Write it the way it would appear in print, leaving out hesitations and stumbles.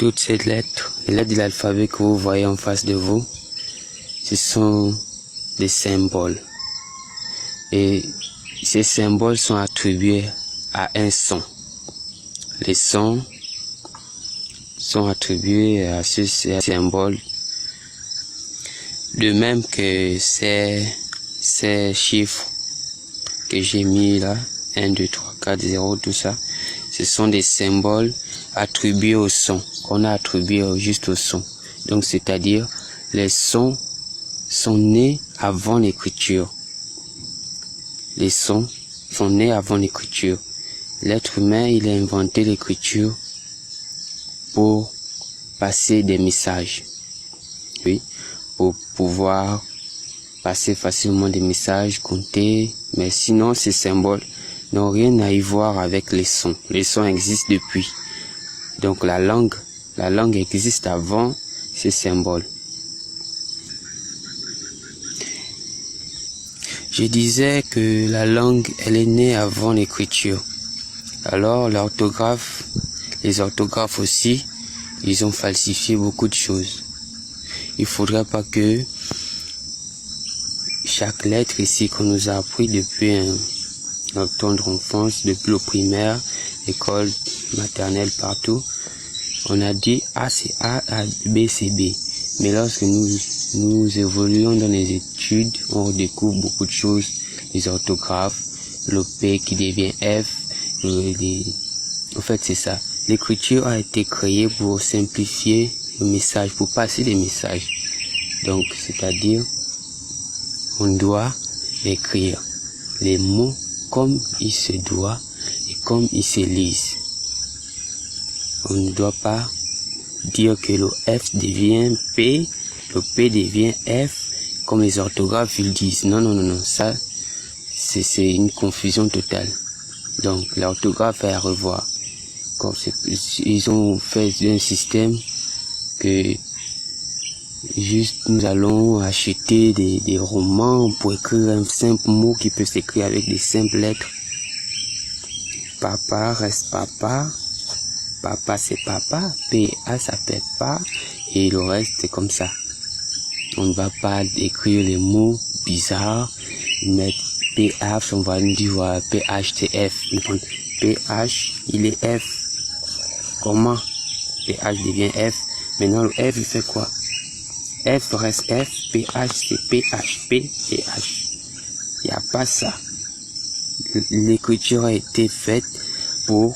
Toutes ces lettres, les lettres de l'alphabet que vous voyez en face de vous, ce sont des symboles. Et ces symboles sont attribués à un son. Les sons sont attribués à ce symbole. De même que ces chiffres que j'ai mis là, 1, 2, 3, 4, 0, tout ça, ce sont des symboles attribués au son, qu'on a attribué juste au son. Donc, c'est-à-dire, les sons sont nés avant l'écriture. Les sons sont nés avant l'écriture. L'être humain, il a inventé l'écriture pour passer des messages. Oui, pour pouvoir passer facilement des messages, compter. Mais sinon, ces symboles n'ont rien à y voir avec les sons. Les sons existent depuis. Donc la langue existe avant ces symboles. Je disais que la langue, elle est née avant l'écriture. Alors l'orthographe, les orthographes aussi, ils ont falsifié beaucoup de choses. Il faudrait pas que chaque lettre ici qu'on nous a appris depuis notre tendre enfance, depuis le primaire, école maternelle, partout, on a dit A c'est A, B c'est B. Mais lorsque nous évoluons dans les études, on redécouvre beaucoup de choses, les orthographes, le P qui devient F, en fait c'est ça. L'écriture a été créée pour simplifier le message, pour passer des messages. Donc c'est-à-dire, on doit écrire les mots comme il se doit et comme ils se lisent. On ne doit pas dire que le F devient P, le P devient F, comme les orthographes ils disent. Non, non, non, non, ça, c'est une confusion totale. Donc, l'orthographe est à revoir. Comme ils ont fait un système que juste nous allons acheter des romans pour écrire un simple mot qui peut s'écrire avec des simples lettres. Papa reste papa. Papa c'est papa, PA ça fait pas, et le reste c'est comme ça. On ne va pas écrire les mots bizarres, mettre PH, on va nous dire PHTF. PH, il est F. Comment PH devient F? Maintenant le F il fait quoi? F reste F, PH c'est PHP, PH. Il n'y a pas ça. L'écriture a été faite pour